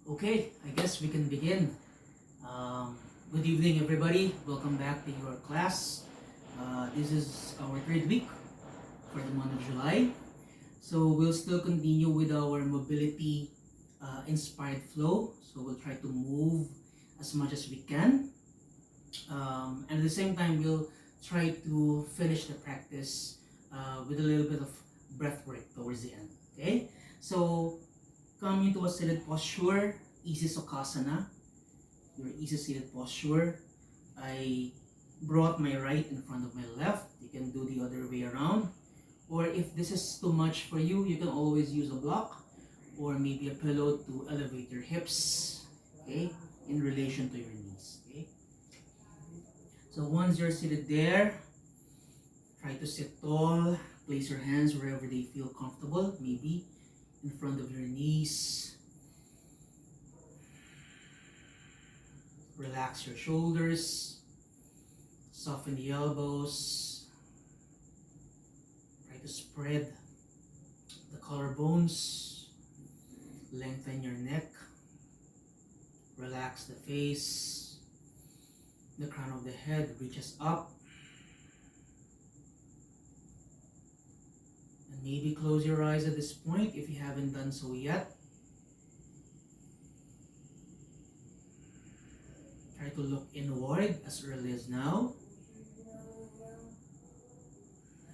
Okay, I guess we can begin. Good evening, everybody. Welcome back to your class. This is our third week for the month of July. So we'll still continue with our mobility inspired flow. So we'll try to move as much as we can. And at the same time, we'll try to finish the practice with a little bit of breath work towards the end. Okay? So come into a seated posture, easy sukhasana, your easy seated posture. I brought my right in front of my left. You can do the other way around. Or if this is too much for you, you can always use a block or maybe a pillow to elevate your hips, okay, in relation to your knees. Okay. So once you're seated there, try to sit tall. Place your hands wherever they feel comfortable, maybe in front of your knees. Relax your shoulders. Soften the elbows. Try to spread the collarbones. Lengthen your neck. Relax the face. The crown of the head reaches up. And maybe close your eyes at this point if you haven't done so yet. Try to look inward as early as now.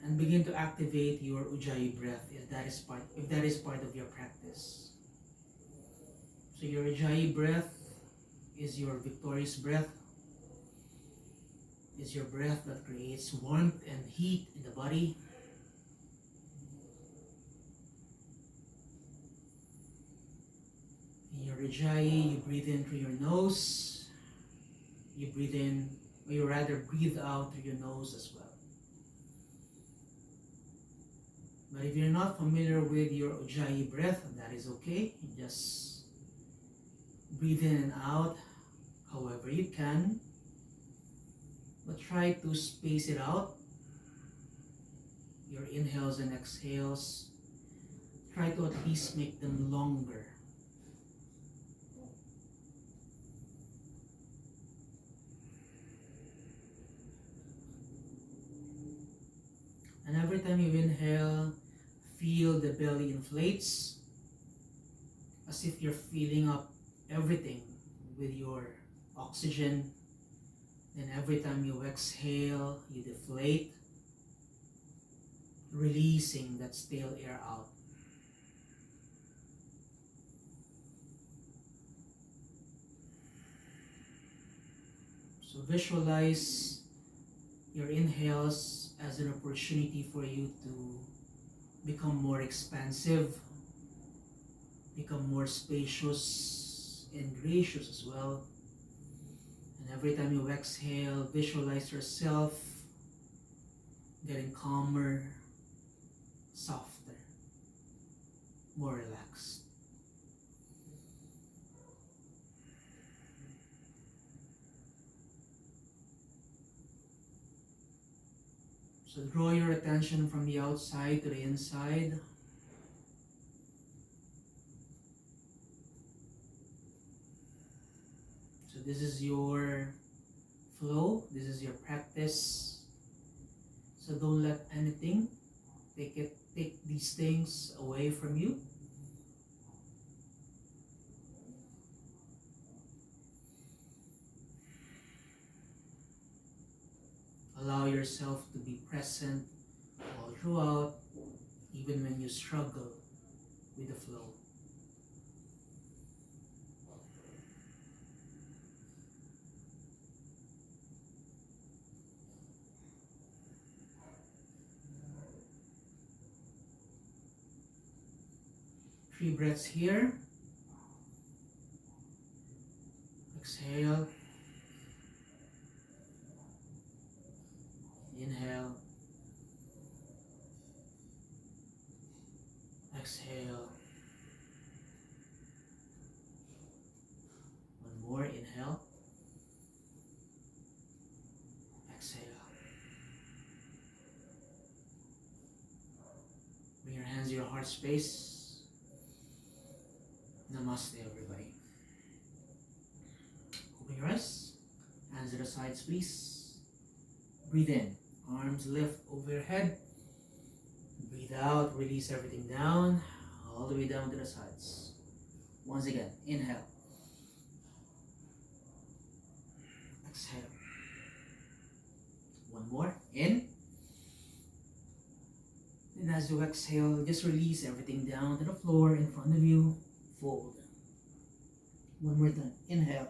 And begin to activate your Ujjayi breath if that is part of your practice. So your Ujjayi breath is your victorious breath. Is your breath that creates warmth and heat in the body. In your Ujjayi, you breathe in through your nose. You breathe in, or you rather breathe out through your nose as well. But if you're not familiar with your Ujjayi breath, that is okay. You just breathe in and out however you can. But try to space it out. Your inhales and exhales, try to at least make them longer. And every time you inhale, feel the belly inflates as if you're filling up everything with your oxygen. Then every time you exhale, you deflate, releasing that stale air out. So visualize your inhales as an opportunity for you to become more expansive, become more spacious and gracious as well. And every time you exhale, visualize yourself getting calmer, softer, more relaxed. So draw your attention from the outside to the inside. So this is your flow, this is your practice. So don't let anything take these things away from you. Allow yourself to be present all throughout, even when you struggle with the flow. Three breaths here. Exhale. Inhale. Exhale. One more. Inhale. Exhale. Bring your hands to your heart space. Namaste, everybody. Open your eyes. Hands to the sides, please. Breathe in. Arms lift over your head. Breathe out. Release everything down. All the way down to the sides. Once again, inhale. Exhale. One more. In. And as you exhale, just release everything down to the floor in front of you. Fold. One more time. Inhale.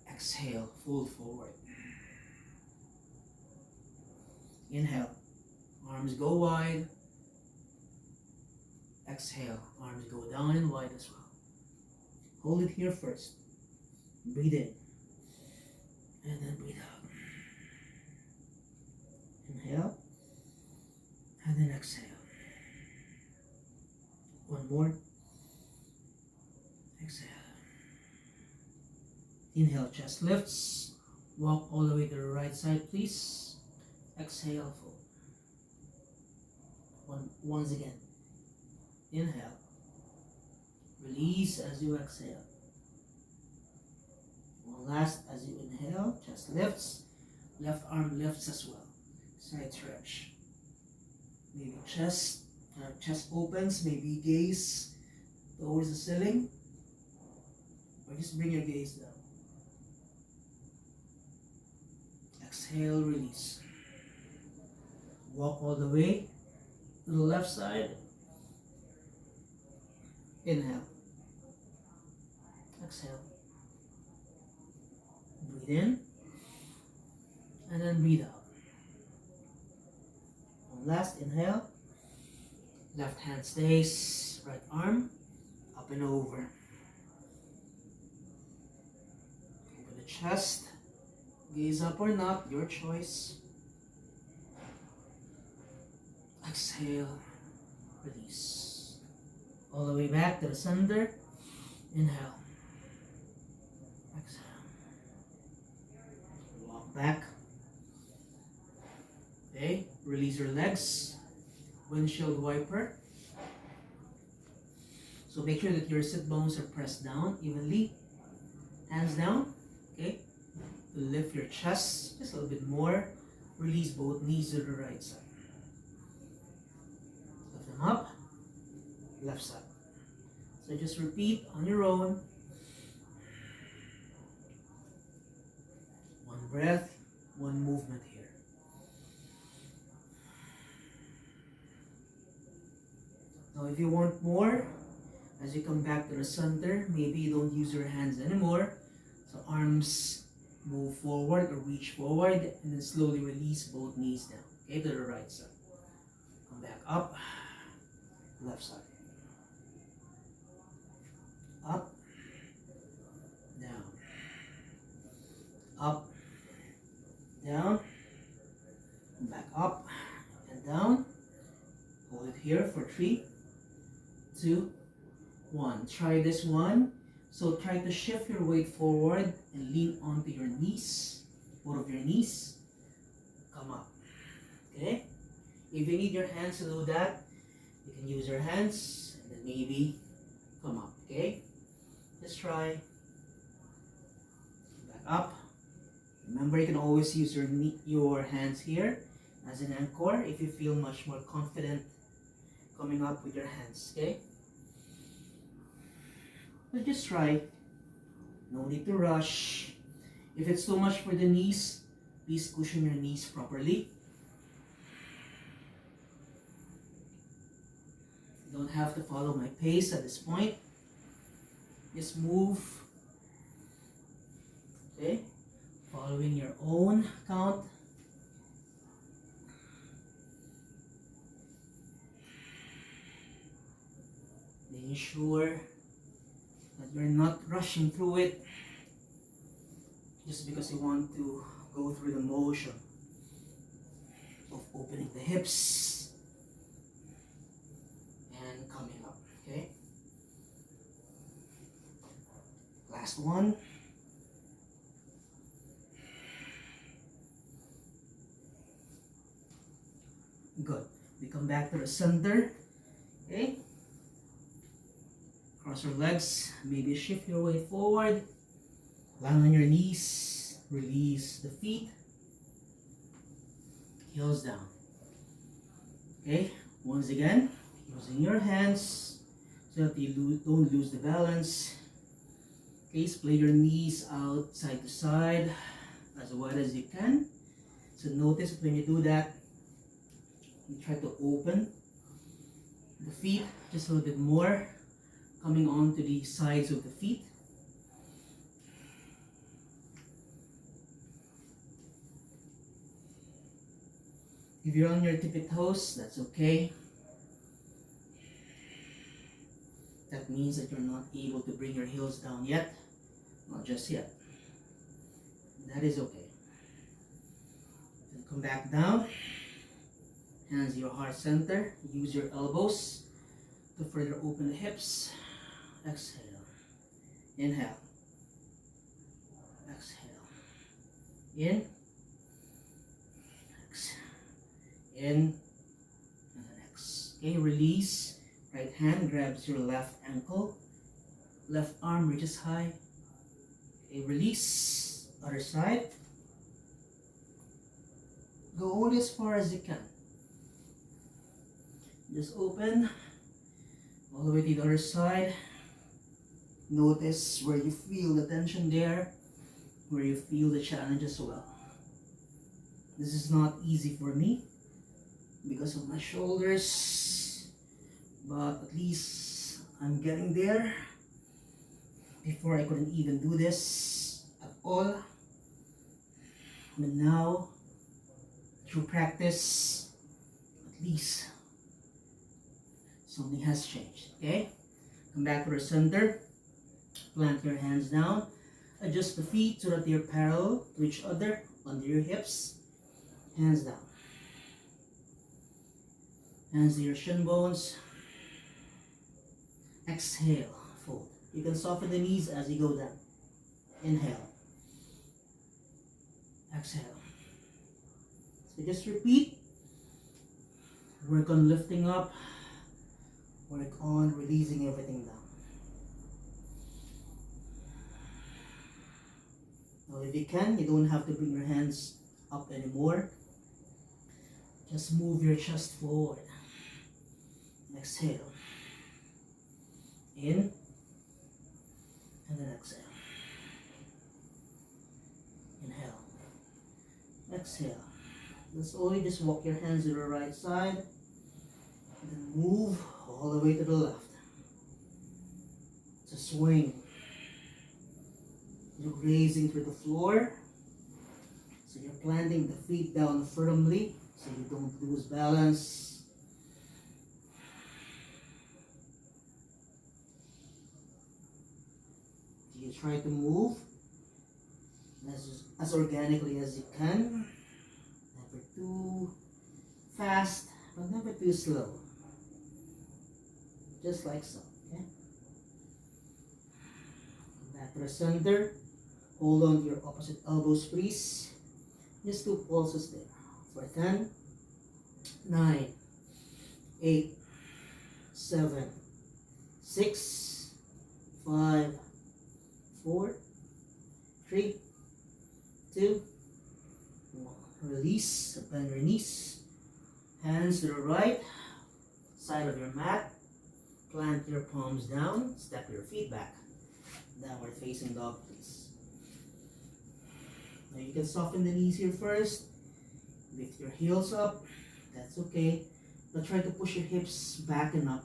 Exhale. Fold forward. Inhale. Arms go wide. Exhale. Arms go down and wide as well. Hold it here first. Breathe in. And then breathe out. Inhale. And then exhale. One more. Exhale. Inhale, chest lifts. Walk all the way to the right side, please. Exhale, fold. Once again. Inhale. Release as you exhale. One last as you inhale. Chest lifts. Left arm lifts as well. Side stretch. Maybe chest opens. Maybe gaze towards the ceiling. Or just bring your gaze down. Exhale, release. Walk all the way to the left side. Inhale. Exhale. Breathe in. And then breathe out. One last inhale. Left hand stays. Right arm up and over. Open the chest. Gaze up or not, your choice. Exhale, release. All the way back to the center. Inhale. Exhale. Walk back. Okay, release your legs. Windshield wiper. So make sure that your sit bones are pressed down evenly. Hands down. Okay. Lift your chest just a little bit more. Release both knees to the right side. Lift them up. Left side. So just repeat on your own. One breath, one movement here. Now if you want more, as you come back to the center, maybe you don't use your hands anymore. So arms move forward or reach forward and then slowly release both knees down. Okay, to the right side. Come back up. Left side. Up. Down. Up. Down. Back up and down. Hold it here for 3, 2, 1. Try this one. So try to shift your weight forward and lean onto your knees, both of your knees. Come up. Okay? If you need your hands to do that, you can use your hands and then maybe come up. Okay? Just try. Back up. Remember, you can always use your hands here as an anchor if you feel much more confident coming up with your hands. Okay? But just try. No need to rush. If it's too much for the knees, please cushion your knees properly. You don't have to follow my pace at this point. Just move. Okay? Following your own count. Making sure that you're not rushing through it just because you want to go through the motion of opening the hips and coming up. Okay? Last one. Good. We come back to the center. Okay? Cross your legs, maybe shift your weight forward, land on your knees, release the feet, heels down. Okay, once again, using your hands so that you don't lose the balance. Okay, splay your knees out side to side as wide as you can. So notice that when you do that, you try to open the feet just a little bit more, coming onto the sides of the feet. If you're on your tippy toes, that's okay. That means that you're not able to bring your heels down yet. Not just yet. That is okay. Then come back down. Hands to your heart center. Use your elbows to further open the hips. Exhale. Inhale. Exhale. In. Exhale. In. And then exhale. Okay, release. Right hand grabs your left ankle. Left arm reaches high. Okay, release. Other side. Go only as far as you can. Just open all the way to the other side. Notice where you feel the tension there, where you feel the challenge as well. This is not easy for me because of my shoulders, but at least I'm getting there. Before I couldn't even do this at all, but now through practice, at least something has changed. Okay, come back to the center. Plant your hands down. Adjust the feet so that they're parallel to each other under your hips. Hands down. Hands to your shin bones. Exhale, fold. You can soften the knees as you go down. Inhale. Exhale. So just repeat. Work on lifting up. Work on releasing everything down. Now if you can, you don't have to bring your hands up anymore. Just move your chest forward. Exhale. In. And then exhale. Inhale. Exhale. Let's only just walk your hands to the right side. And then move all the way to the left. It's a swing. You're grazing through the floor. So you're planting the feet down firmly so you don't lose balance. You try to move as organically as you can. Never too fast, but never too slow. Just like so, okay? Back to the center. Hold on to your opposite elbows, please. Just 2 pulses there. For 10, 9, 8, 7, 6, 5, 4, 3, 2, 1. Release. Bend your knees. Hands to the right side of your mat. Plant your palms down. Step your feet back. Downward facing dog, please. Now you can soften the knees here first. Lift your heels up. That's okay. But try to push your hips back and up.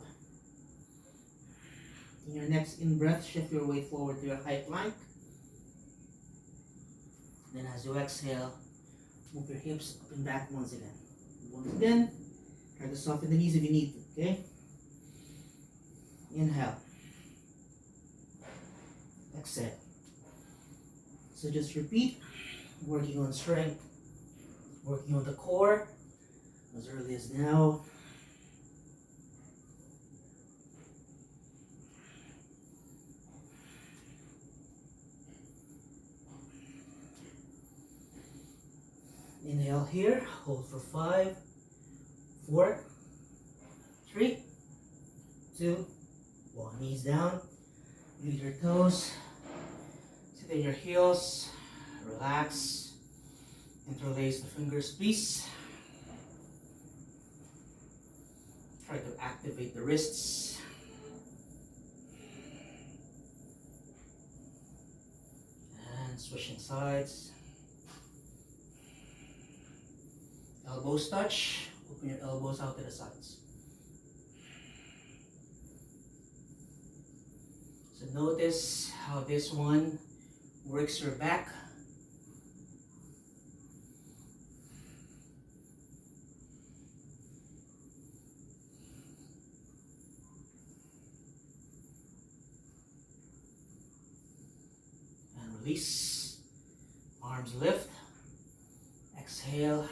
In your next in-breath, shift your weight forward to your high plank. Then as you exhale, move your hips up and back once again. Once again, try to soften the knees if you need to, okay? Inhale. Exhale. So just repeat, working on strength, working on the core as early as now. Inhale here, hold for 5, 4, 3, 2, 1. Knees down, Release your toes. Sit in your heels. Relax. Interlace the fingers, please. Try to activate the wrists. And switching sides. Elbows touch. Open your elbows out to the sides. So notice how this one works your back. And release. Arms lift. Exhale.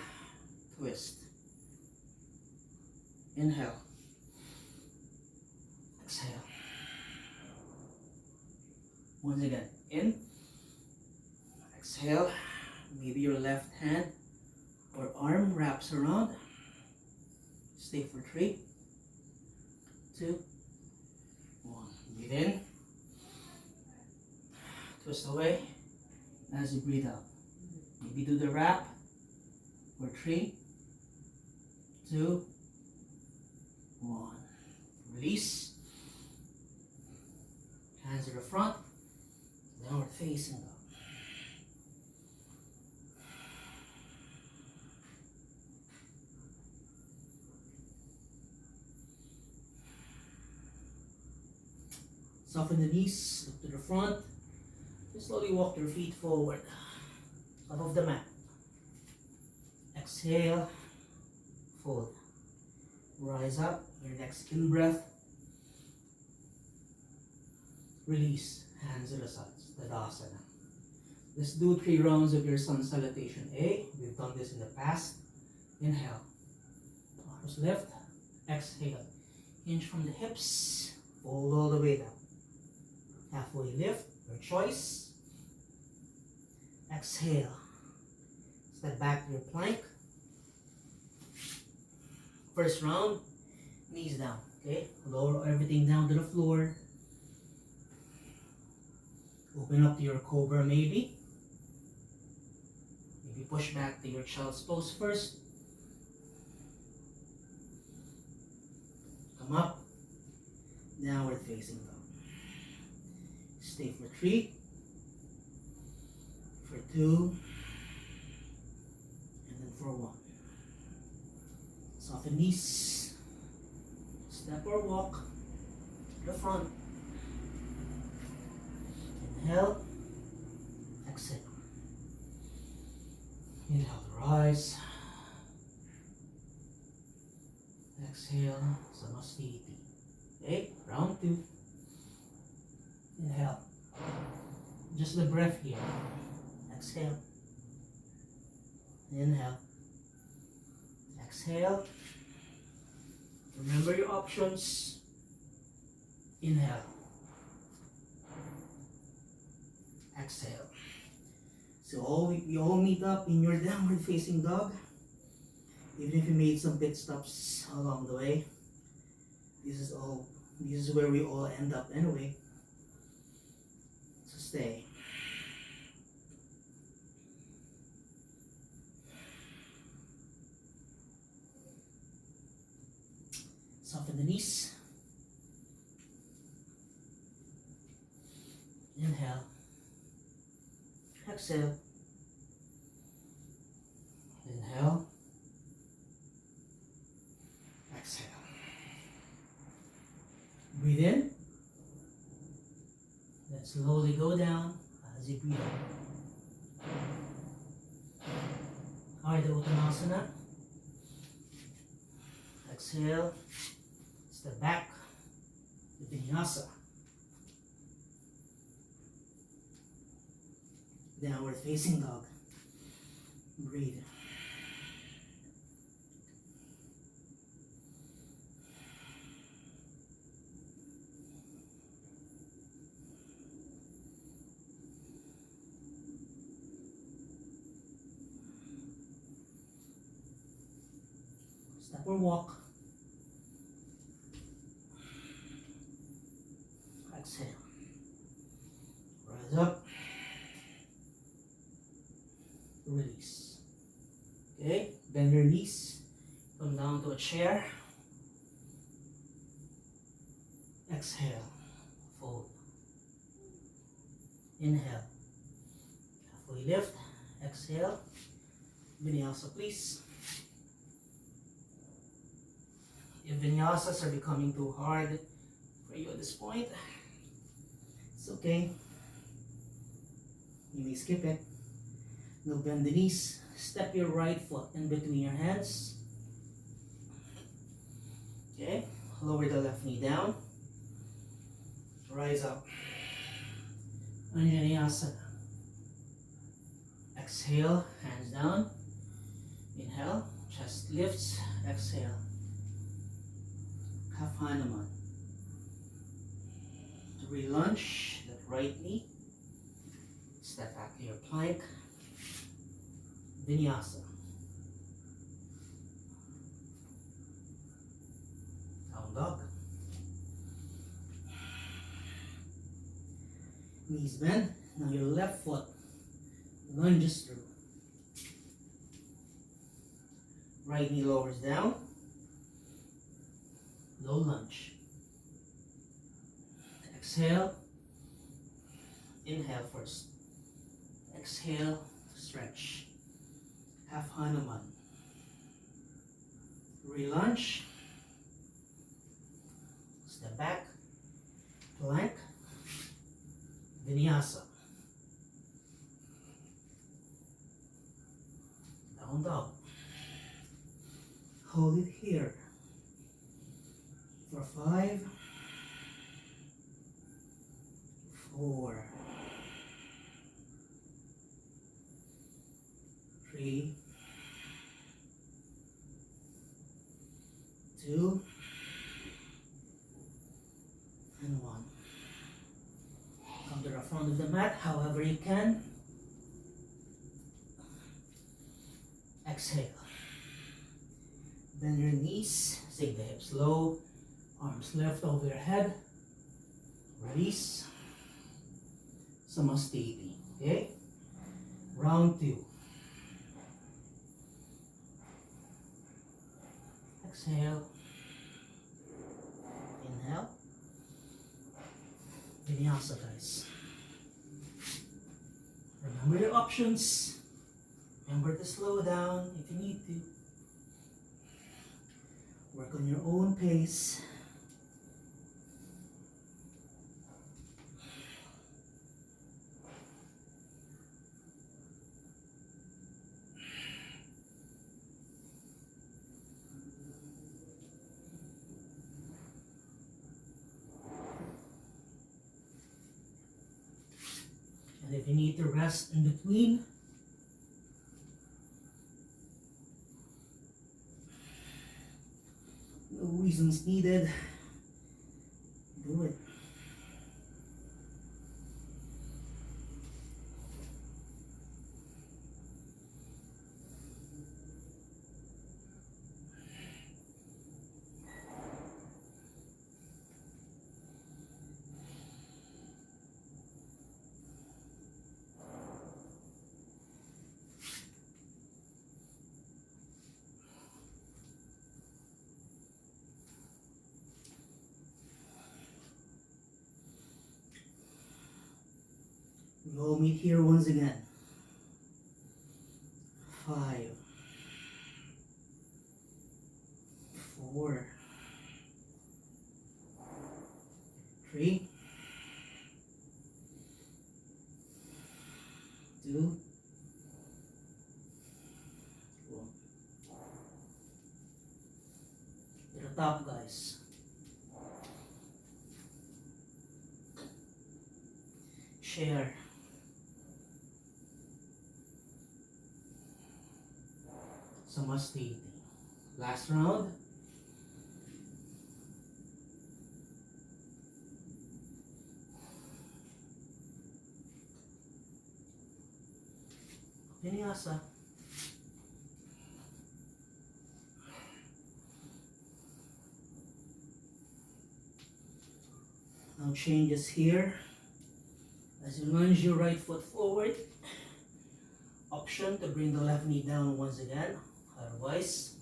Twist. Inhale. Exhale. Once again, in. Exhale. Maybe your left hand or arm wraps around. Stay for 3, 2, 1. Breathe in. Twist away as you breathe out. Maybe do the wrap for 3, 2, 1. Release. Hands to the front. Downward facing dog. Soften the knees, look to the front. Just slowly walk your feet forward. Top of the mat. Exhale. Fold. Rise up. Your next in breath. Release. Hands to the sides. Tadasana. Let's do 3 rounds of your sun salutation A. We've done this in the past. Inhale. Arms lift. Exhale. Hinge from the hips. Fold all the way down. Halfway lift. Your choice. Exhale. Step back to your plank. First round. Knees down. Okay. Lower everything down to the floor. Open up to your cobra maybe. Maybe push back to your child's pose first. Come up. Downward facing dog. Stay for 3, for 2, and then for 1. Soften knees. Step or walk to the front. Inhale. Exhale. Inhale to rise. Exhale. Sama-vritti. Okay, round 2. Inhale. Just the breath here. Exhale. Inhale. Exhale. Remember your options. Inhale. Exhale. So we all meet up in your downward facing dog. Even if you made some pit stops along the way. This is where we all end up anyway. So stay. Soften the knees. Inhale. Exhale. Inhale. Exhale. Breathe in. Then slowly go down as you breathe out. Ardha Uttanasana. Exhale. Step back to Vinyasa. Downward facing dog. Breathe. Step or walk. Exhale. release. Come down to a chair. Exhale, fold. Inhale, halfway lift. Exhale, vinyasa please. If vinyasas are becoming too hard for you at this point, it's okay. You may skip it. Now bend the knees. Step your right foot in between your hands. Okay, lower the left knee down. Rise up. Anjaneyasana. Exhale, hands down. Inhale, chest lifts. Exhale. Half Hanuman. Re-lunge that right knee. Step back to your plank. Vinyasa. Down dog. Knees bend. Now your left foot lunges through. Right knee lowers down. Low lunge. Exhale. Inhale first. Exhale, stretch. Half Hanuman. Re-lunge. Step back. Plank. Vinyasa. Down dog. Hold it here for 5, 4, 3, 2, and 1. Come to the front of the mat however you can. Exhale. Bend your knees, sink the hips low, arms left over your head. Release. Sama-vritti. Okay? Round 2. Exhale. Inhale. Vinyasa, guys. Remember your options. Remember to slow down if you need to. Work on your own pace. And if you need to rest in between, no reasons needed. Do it. We all meet here once again. 5, 4, 3, 2, 1. To the top, guys. Share. Sama-vritti. Last round. Vinyasa. Now changes here. As you lunge your right foot forward, option to bring the left knee down once again. Otherwise,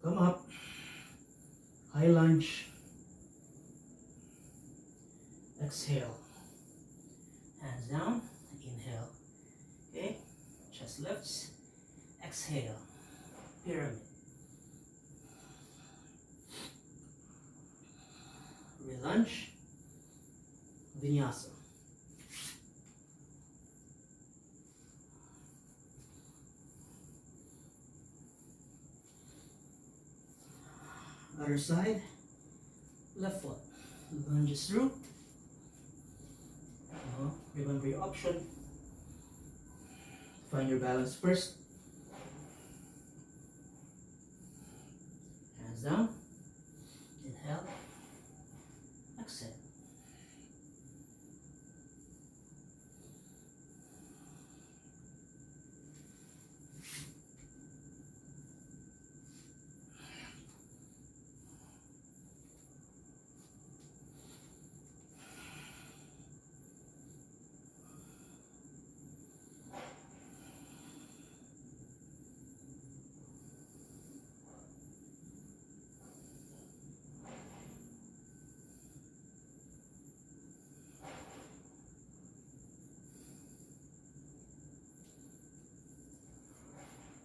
come up, high lunge, exhale, hands down, inhale, okay, chest lifts, exhale, pyramid, re-lunge, vinyasa. Other side, left foot, lunges through. Remember your option. Find your balance first. Hands down. Inhale. Exhale.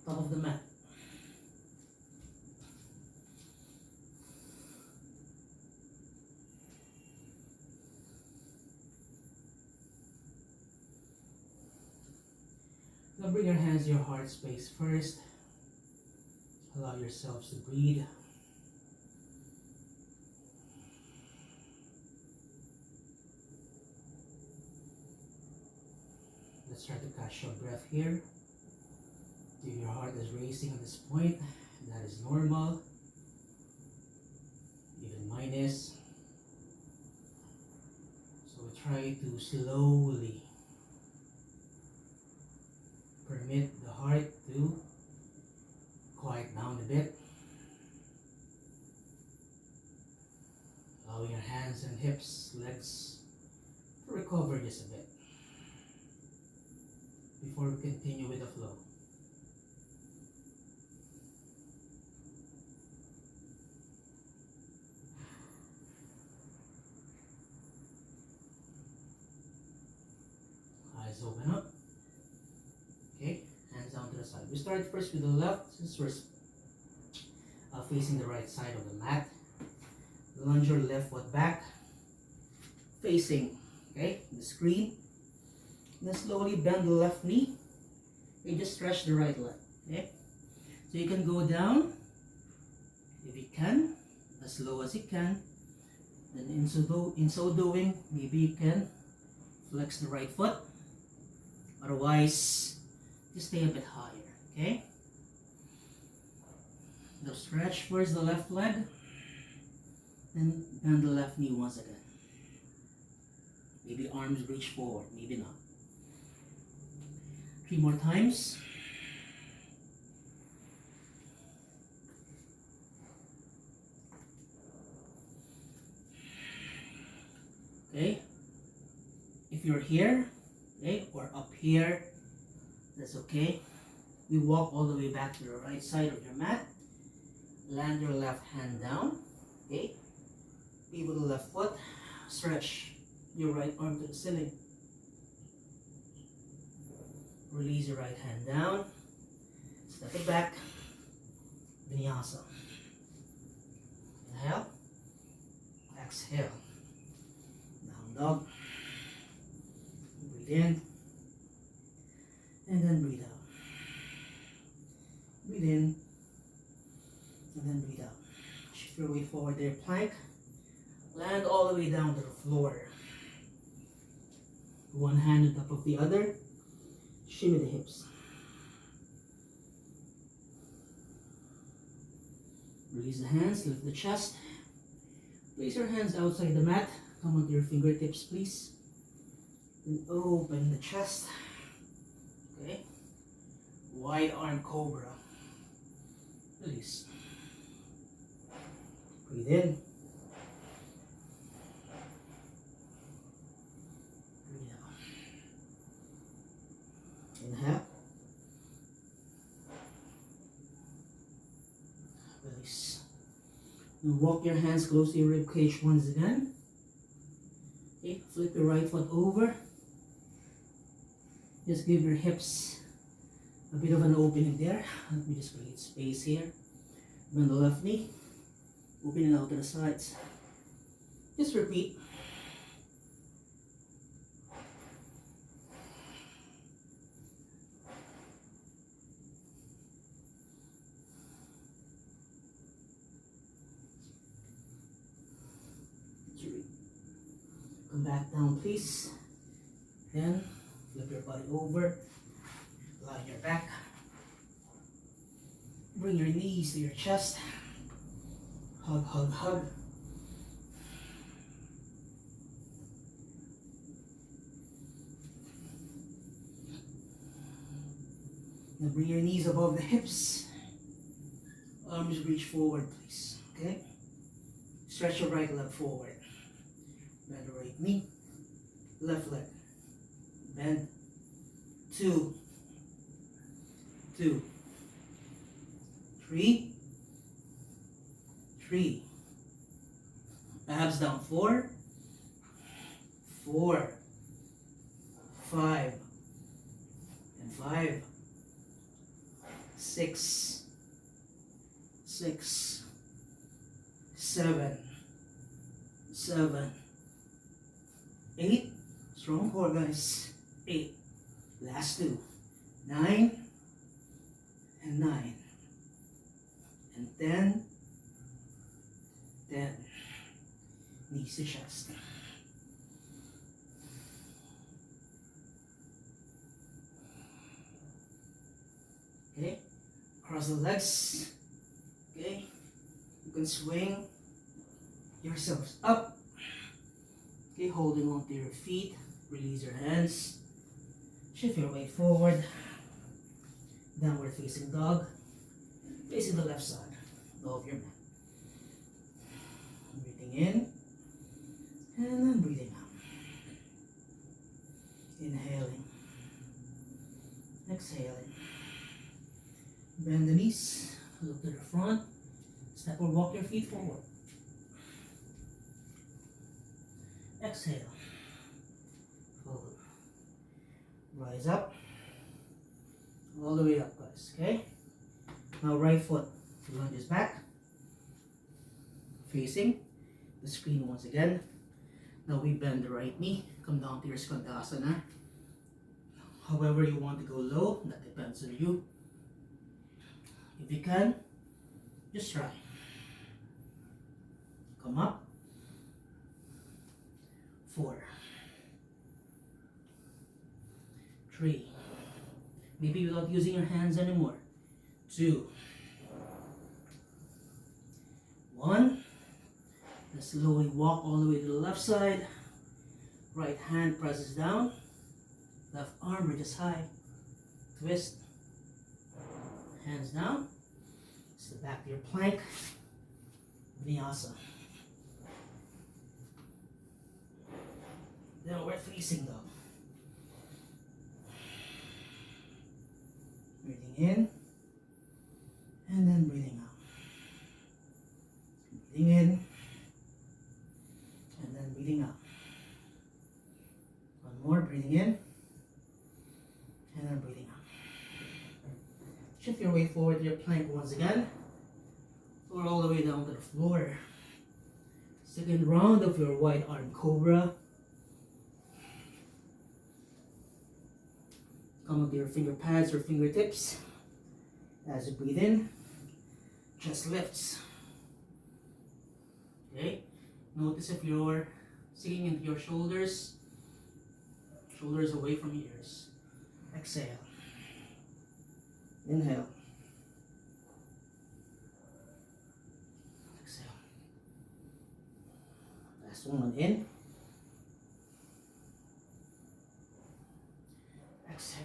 Top of the mat. Now bring your hands to your heart space first. Allow yourselves to breathe. Let's try to catch your breath here. If your heart is racing at this point, that is normal. Even mine is. So we try to slowly permit the heart to quiet down a bit. Allowing your hands and hips, legs to recover just a bit before we continue with the flow. Eyes open up. Okay, hands down to the side. We start first with the left, since we're facing the right side of the mat. Lunge your left foot back, facing, okay, the screen. Then slowly bend the left knee. You just stretch the right leg. Okay, so you can go down if you can, as low as you can. Then in so doing, maybe you can flex the right foot. Otherwise, just stay a bit higher. Okay. Now stretch first the left leg. Then bend the left knee once again. Maybe arms reach forward, maybe not. 3 more times. Okay. If you're here, okay, or up here, that's okay. We walk all the way back to the right side of your mat. Land your left hand down. Okay. Pivot the left foot. Stretch your right arm to the ceiling. Release your right hand down. Step it back. Vinyasa. Inhale. Exhale. Down dog. Breathe in. And then breathe out. Breathe in. And then breathe out. Shift your weight forward there. Plank. Land all the way down to the floor. One hand on top of the other. Shimmy the hips. Release the hands, lift the chest. Place your hands outside the mat. Come onto your fingertips, please. And open the chest. Okay. Wide arm cobra. Release. Breathe in. Breathe out. Inhale. And walk your hands close to your rib cage once again. Okay, flip your right foot over. Just give your hips a bit of an opening there. Let me just create space here. Bend the left knee. Open it out to the sides. Just repeat. Come back down, please. Then flip your body over. Lie on your back. Bring your knees to your chest. Hug, hug, hug. Now bring your knees above the hips. Arms reach forward, please. Okay? Stretch your right leg forward. Bend the right knee. Left leg. Bend. 2, 2, 3, 3. Abs down. 4, 4, 5, and 5, 6, 6, 7, 7, 8. Strong core, guys. 8. Last 2. 9 and 9 and 10. 10. Knees to chest. Okay, cross the legs. Okay, you can swing yourselves up. Okay, holding on to your feet. Release your hands. Shift your weight forward. Downward facing dog. Facing the left side of your mat. Breathing in. And then breathing out. Inhaling. Exhaling. Bend the knees. Look to the front. Step or walk your feet forward. Exhale. Forward. Rise up. All the way up, guys. Okay? Now right foot lunges back. Facing the screen once again. Now we bend the right knee. Come down to your skandasana. However you want to go low, that depends on you. If you can, just try. Come up. 4, 3. Maybe without using your hands anymore. 2, 1. And slowly walk all the way to the left side. Right hand presses down. Left arm reaches high. Twist. Hands down. Step back to your plank. Vinyasa. Downward facing dog. Breathing in. And then breathing out. Breathing in. And then breathing out. One more. Breathing in. And then breathing out. Shift your weight forward to your plank once again. Or all the way down to the floor. Second round of your wide arm cobra. Come up to your finger pads or fingertips. As you breathe in, chest lifts. Okay? Notice if you're sinking into your shoulders, shoulders away from your ears. Exhale. Inhale. Exhale. Last one in. Exhale.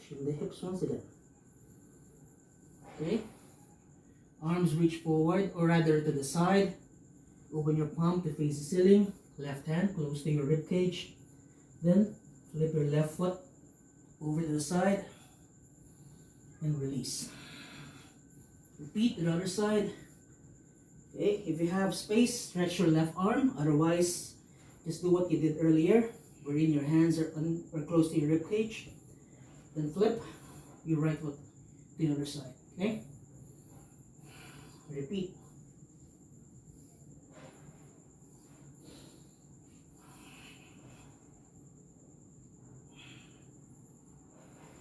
Shift the hips once again. Okay? Arms reach forward or rather to the side. Open your palm to face the ceiling. Left hand close to your rib cage. Then flip your left foot over to the side. and release. Repeat the other side. Okay, if you have space, stretch your left arm. Otherwise, just do what you did earlier, wherein your hands are close to your rib cage. Then flip your right foot to the other side. Okay? Repeat.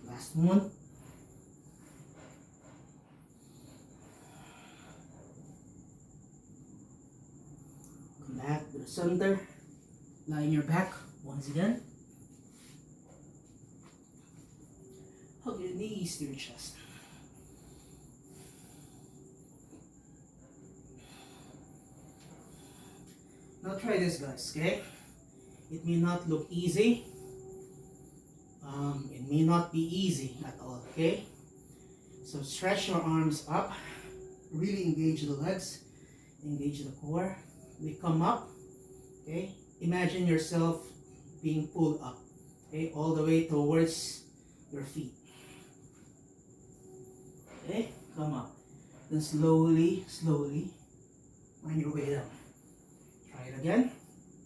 Last one. Come back to the center. Lie in your back once again. Hug your knees to your chest. Now try this, guys, okay? It may not look easy. It may not be easy at all, okay? So stretch your arms up. Really engage the legs. Engage the core. We come up, okay? Imagine yourself being pulled up, okay? All the way towards your feet. Okay? Come up. Then slowly, slowly, find your way down. Try it again.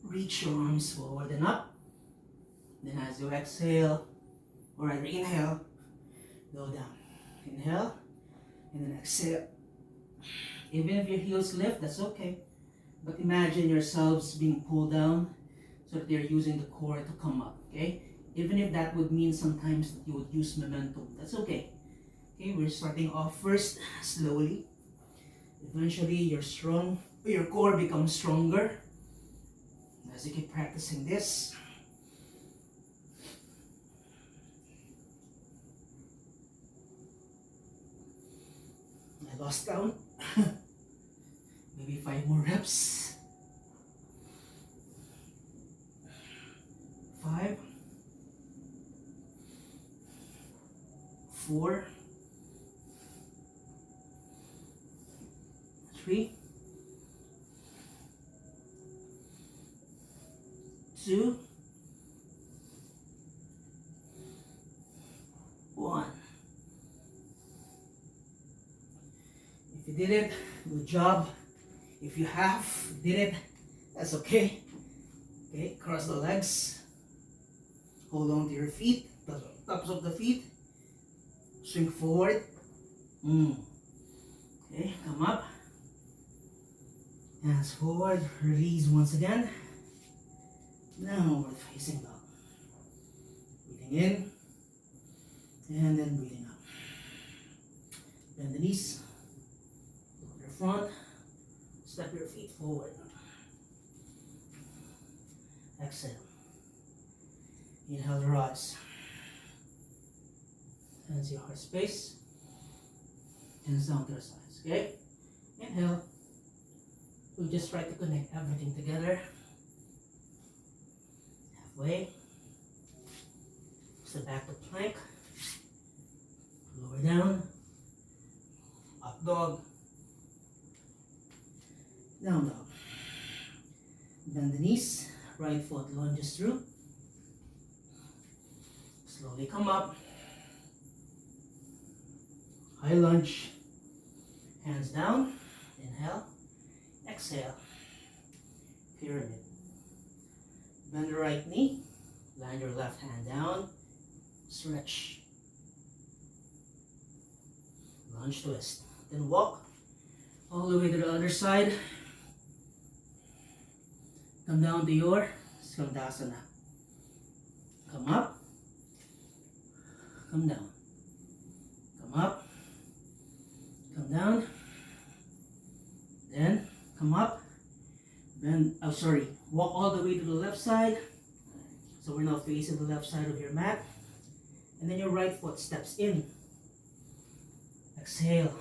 Reach your arms forward and up. Then as you exhale, or rather inhale, go down. Inhale, and then exhale. Even if your heels lift, that's okay. But imagine yourselves being pulled down so that you're using the core to come up, okay? Even if that would mean sometimes that you would use momentum, that's okay. Okay, we're starting off first, slowly. Eventually, your core becomes stronger as you keep practicing this. I lost count. Maybe 5 more reps. 5, 4, 3, 2, 1. If you did it, good job. If you did it, that's okay. Okay, cross the legs. Hold on to your feet, the tops of the feet. Swing forward. Okay, come up. Hands forward. Release once again. Downward facing dog. Breathing in. And then breathing out. Bend the knees. Look your front. Step your feet forward. Exhale. Inhale to rise. Hands your heart space. Hands down to the sides. Okay? Inhale. We just try to connect everything together. Halfway. Step back to plank. Lower down. Up dog. Down dog. Bend the knees. Right foot lunges through. Slowly come up. High lunge. Hands down. Inhale. Exhale. Pyramid. Bend the right knee. Land your left hand down. Stretch. Lunge twist. Then walk all the way to the other side. Come down to your Skandasana. Come up. Come down. Come up. Come down. Then come up. Bend. Walk all the way to the left side. So we're now facing the left side of your mat. And then your right foot steps in. Exhale.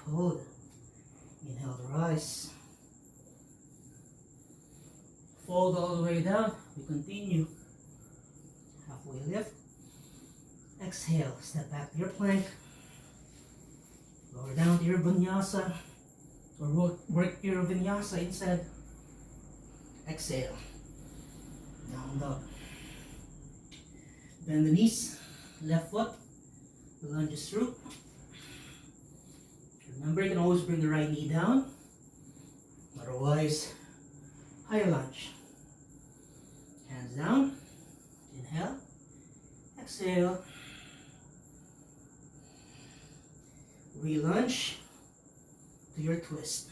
Hold. Inhale to rise. Fold all the way down. We continue. Halfway lift. Exhale. Step back to your plank. Lower down to your vinyasa. Or work your vinyasa instead. Exhale. Down dog. Bend the knees. Left foot The lunges through. Remember, you can always bring the right knee down. Otherwise, higher lunge. Hands down. Inhale. Exhale. Re-lunge to your twist.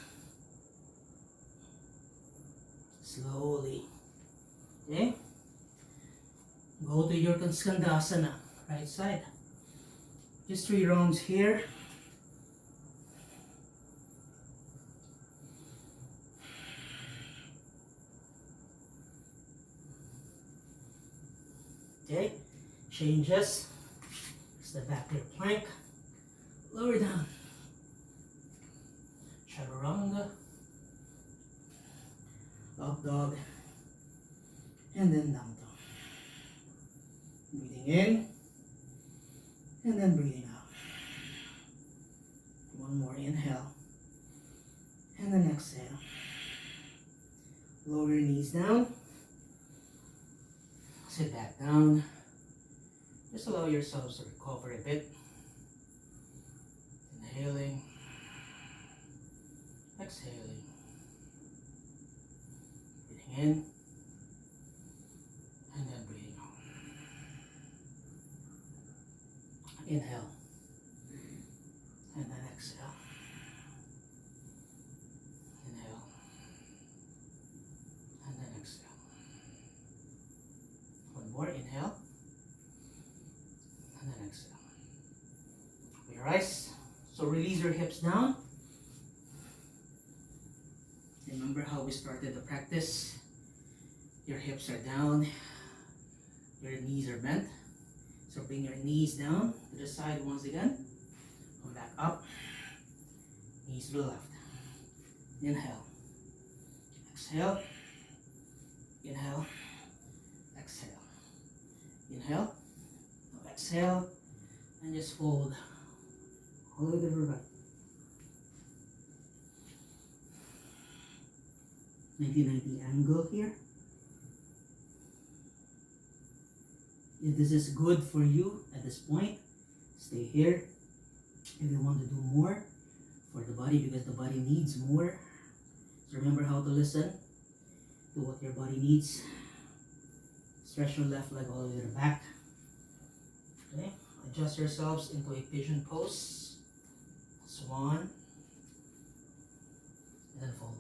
Slowly. Okay? Go to your Skandasana, right side. Just 3 rounds here. Okay? Changes. Step back to your plank. Lower down. Chaturanga. Up dog. And then down dog. Breathing in. And then breathing out. One more inhale. And then exhale. Lower your knees down. Sit back down. Just allow yourselves to recover a bit. Inhaling. Exhaling. Breathing in. And then breathing out. Inhale. And then exhale. Inhale. And then exhale. One more. Inhale. And then exhale. With your eyes. So release your hips down. Remember how we started the practice? Your hips are down. Your knees are bent. So bring your knees down to the side once again. Come back up. Knees to the left. Inhale. Exhale. Inhale. Exhale. Inhale. Now exhale. And just fold all the way to the right. 90 angle here. If this is good for you at this point, stay here. If you want to do more for the body, because the body needs more, so remember how to listen to what your body needs. Stretch your left leg all the way to the back. Okay, adjust yourselves into a pigeon pose, swan, and then fold.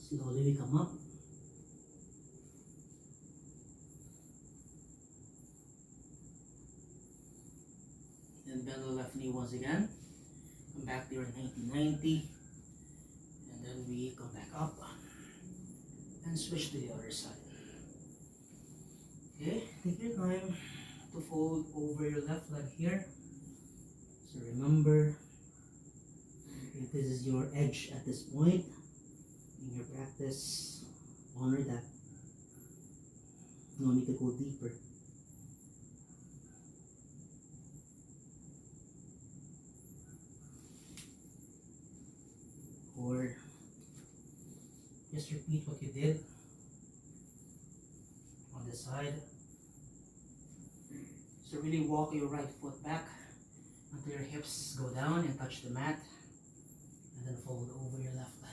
Slowly we come up. Then bend the left knee once again. Come back to your 90-90. And then we come back up. And switch to the other side. Okay, take your time to fold over your left leg here. So remember, if this is your edge at this point, in your practice, honor that. No need to go deeper. Or just repeat what you did on the side. So really walk your right foot back until your hips go down and touch the mat, and then fold over your left leg.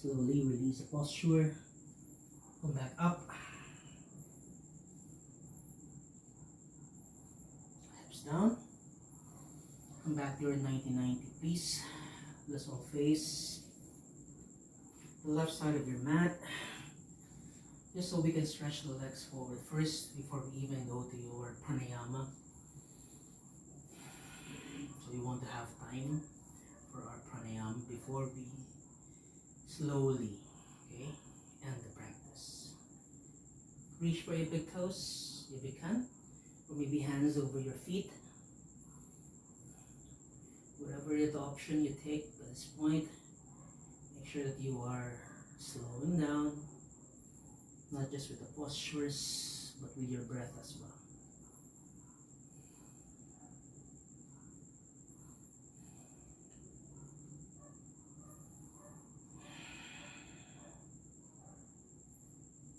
Slowly release the posture. Come back up. Hips down. Come back to your 90-90, please. Let's all face the left side of your mat. Just so we can stretch the legs forward first before we even go to your pranayama. So we want to have time for our pranayama before we slowly, okay, end the practice. Reach for your big toes if you can, or maybe hands over your feet. Whatever the option you take at this point, make sure that you are slowing down, not just with the postures, but with your breath as well.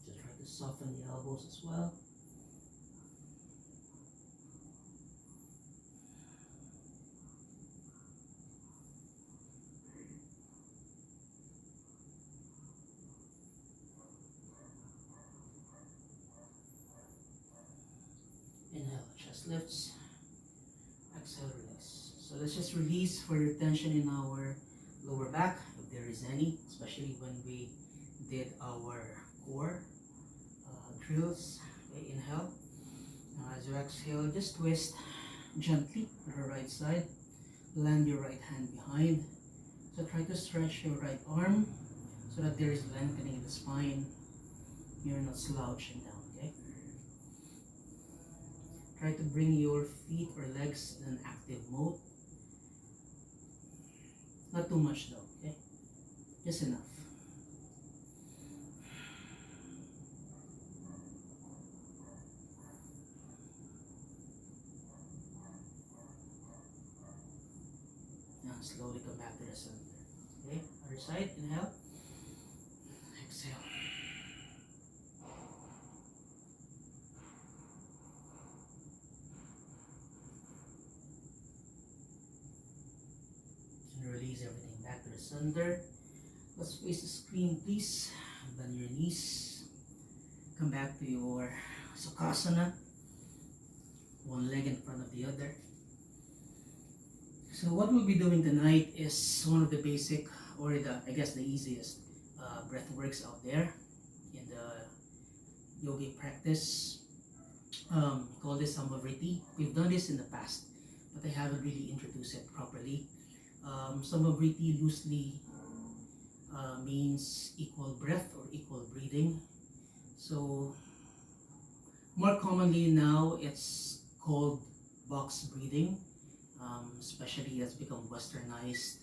Just try to soften the elbows as well. Inhale, chest lifts. Exhale, release. So let's just release for your tension in our lower back, if there is any, especially when we did our core drills. Okay, inhale. Now as you exhale, just twist gently to the right side. Land your right hand behind. So try to stretch your right arm so that there is lengthening in the spine. You're not slouching down, okay? Try to bring your feet or legs in an active mode. Not too much though, okay? Just enough. Now slowly come back to the center. Okay, other side, inhale. Exhale. And release everything back to the center. Let's face the screen, please. Bend your knees. Come back to your Sukhasana. One leg in front of the other. So what we'll be doing tonight is one of the basic, or I guess the easiest breath works out there in the yogic practice. We call this sama-vritti. We've done this in the past, but I haven't really introduced it properly. Sama-vritti loosely means equal breath or equal breathing. So more commonly now it's called box breathing. Especially has become westernized.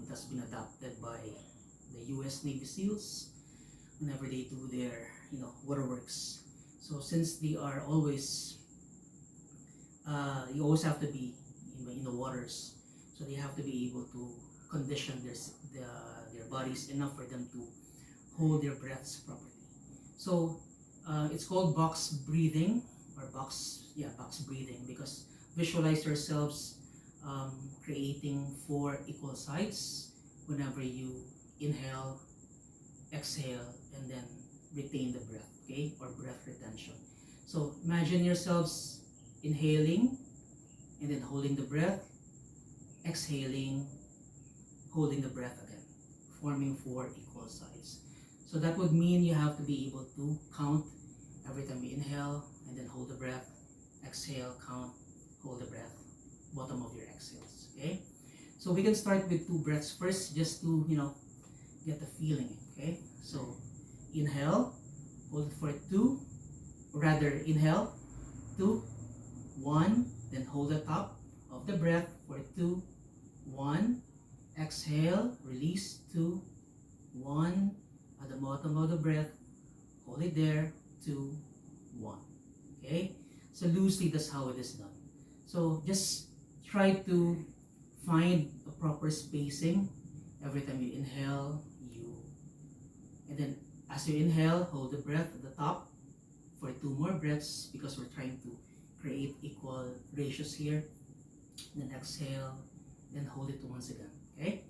It has been adopted by the US Navy SEALs whenever they do their waterworks. So since they are always you always have to be in the waters, so they have to be able to condition their bodies enough for them to hold their breaths properly. So it's called box breathing, or box breathing, because visualize yourselves creating 4 equal sides whenever you inhale, exhale, and then retain the breath, okay, or breath retention. So imagine yourselves inhaling and then holding the breath, exhaling, holding the breath again, forming 4 equal sides. So that would mean you have to be able to count every time you inhale and then hold the breath, exhale, count, hold the breath, bottom of your exhales, okay? So we can start with 2 breaths first, just to get the feeling, okay? So inhale, hold it for 2, rather inhale, 2, 1, then hold the top of the breath for 2, 1, exhale, release, 2, 1, at the bottom of the breath, hold it there, 2, 1, okay? So loosely, that's how it is done. So just try to find a proper spacing every time you inhale, and then as you inhale, hold the breath at the top for 2 more breaths, because we're trying to create equal ratios here. Then exhale, then hold it once again, okay?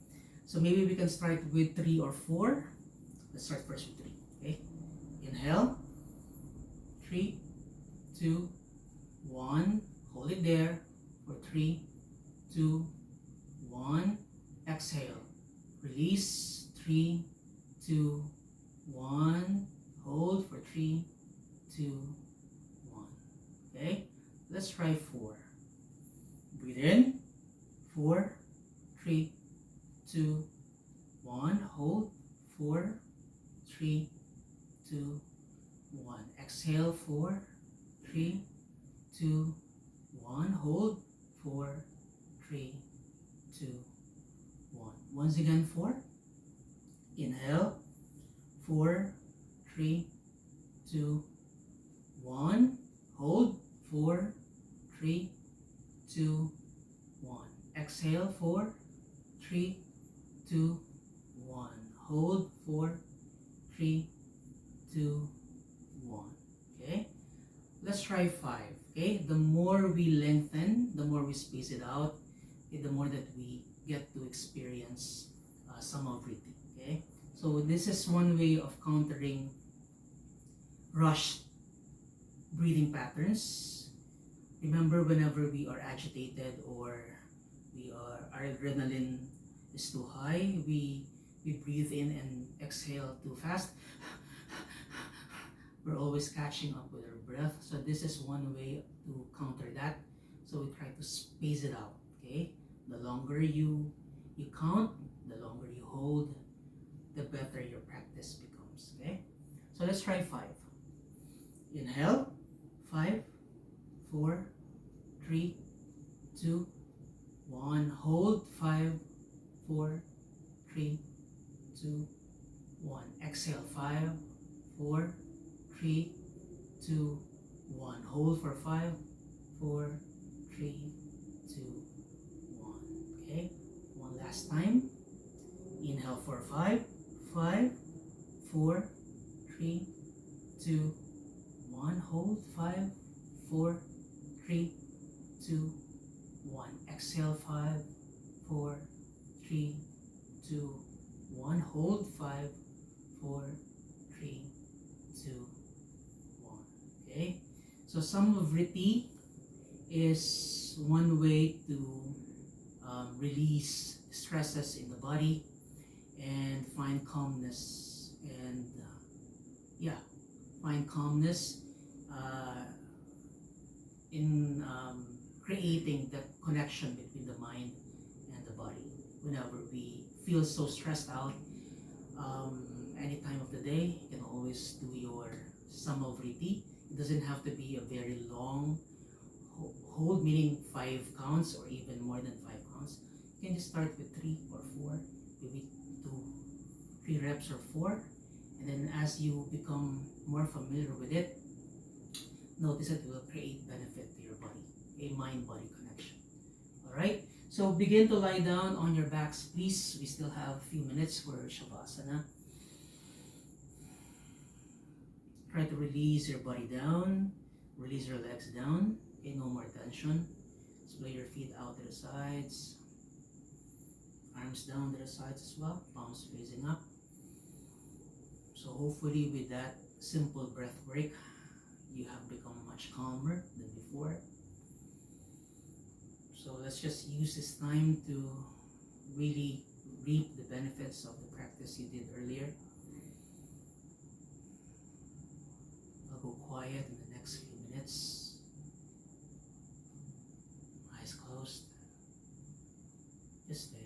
So maybe we can start with 3 or 4. Let's start first with 3. Okay. Inhale. 3, 2, 1. Hold it there for 3, 2, 1. Exhale. Release. 3, 2, 1. Hold for 3, 2, 1. Okay. Let's try 4. Breathe in. 4, 3, 2, 1. Hold. 4, 3, 2, 1. Exhale. 4, 3, 2, 1. Hold. 4, 3, 2, 1. Once again, 4. Inhale. 4, 3, 2, 1. Hold. 4, 3, 2, 1. Exhale. 4, 3, 2, 1. Hold. 4, 3, 2, 1. Okay. Let's try 5. Okay. The more we lengthen, the more we space it out, okay, the more that we get to experience sama-vritti. Okay. So this is one way of countering rushed breathing patterns. Remember, whenever we are agitated or our adrenaline is too high, we breathe in and exhale too fast. We're always catching up with our breath. So this is one way to counter that. So we try to space it out. Okay, the longer you count, the longer you hold, the better your practice becomes. Okay, so let's try 5. Inhale. 5, 4, 3, 2, 1. Hold. 5, 4, 3, 2, 1. Exhale. 5, 4, 3, 2, 1. Hold for 5, 4, 3, 2, 1. Okay. One last time. Inhale for 5, 5, 4, 3, 2, 1. Hold. 5, 4, 3, 2, 1. Exhale. 5, 4, 3, 2, 1. Hold. 5, 4, 3, 2, 1. Okay. So sama-vritti is one way to release stresses in the body and find calmness and find calmness in creating that connection between the mind and the body. Whenever we feel so stressed out, any time of the day, you can always do your sama-vritti. It doesn't have to be a very long hold, meaning 5 counts or even more than 5 counts. You can just start with 3 or 4, maybe 2, 3 reps or 4. And then as you become more familiar with it, notice that it will create benefit to your body, a mind-body connection. Alright, so begin to lie down on your backs, please. We still have a few minutes for Shavasana. Try to release your body down, release your legs down, okay, no more tension. Spread your feet out to the sides, arms down to the sides as well, palms facing up. So hopefully with that simple breath work, you have become much calmer than before. So let's just use this time to really reap the benefits of the practice you did earlier. I'll go quiet in the next few minutes. Eyes closed. Just stay.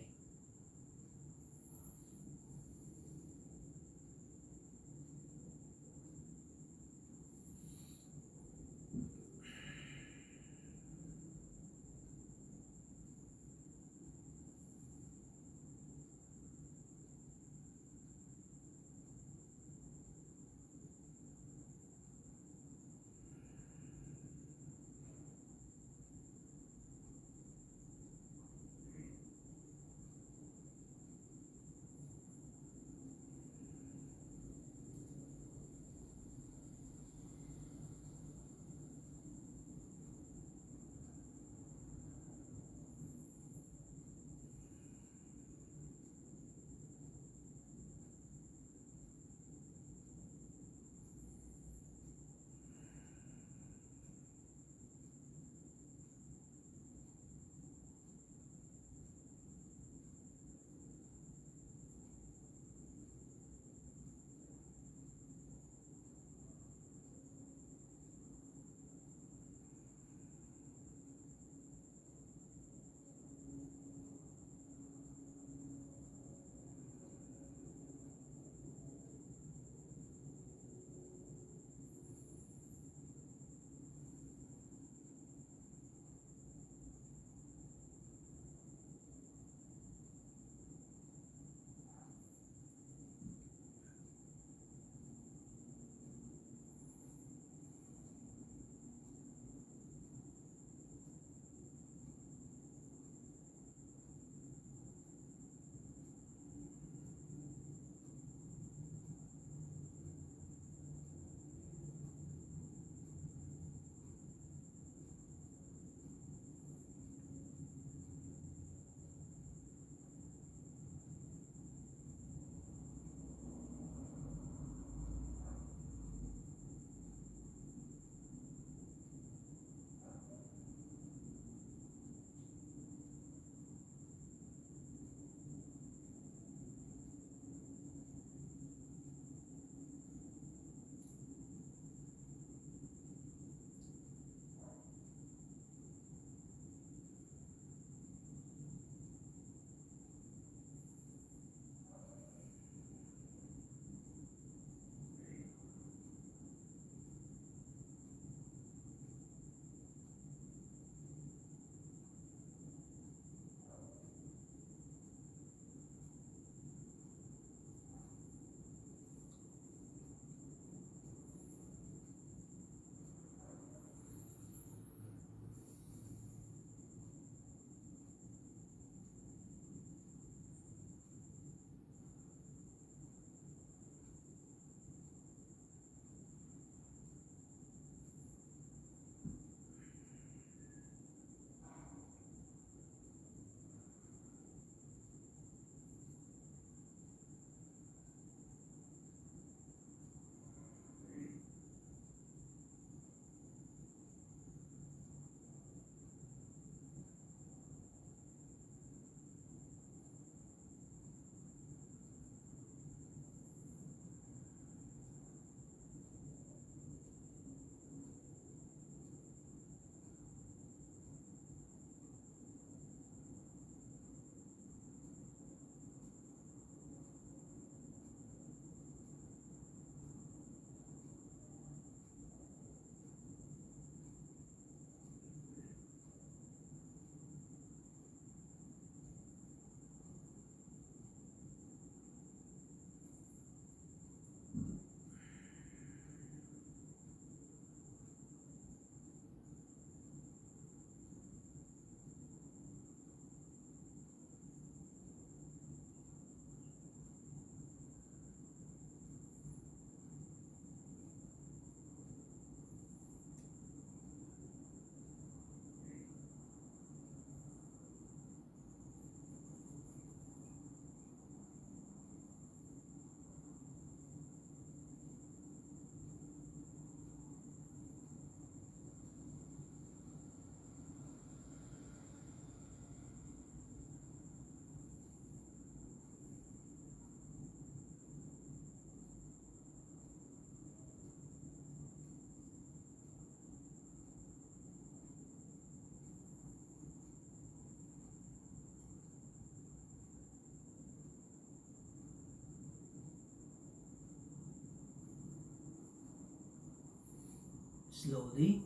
Slowly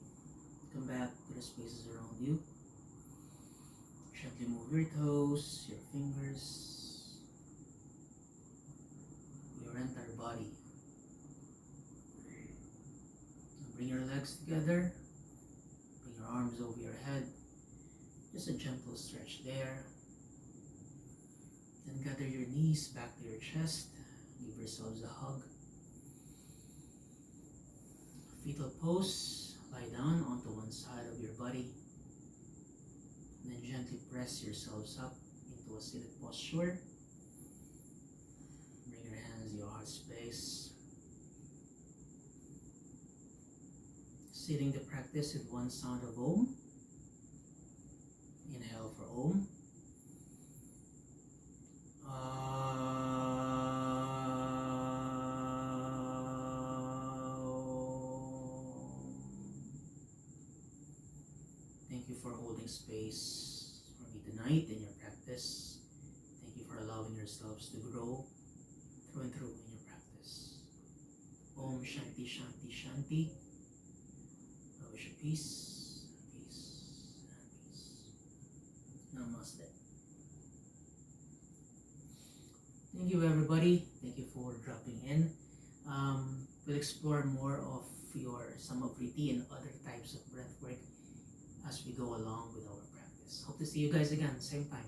come back to the spaces around you. Gently move your toes, your fingers, your entire body. Now bring your legs together, bring your arms over your head. Just a gentle stretch there. Then gather your knees back to your chest. Give yourselves a hug. Fetal pose. Lie down onto one side of your body. And then gently press yourselves up into a seated posture. Bring your hands to your heart space. Seating the practice with one sound of Om. Inhale for Om. Thank you for holding space for me tonight in your practice. Thank you for allowing yourselves to grow through and through in your practice. Om Shanti Shanti Shanti. I wish you peace, peace, and peace. Namaste. Thank you everybody. Thank you for dropping in. We'll explore more of your sama-vritti and other types of breath work as we go along with our practice. Hope to see you guys again, same time.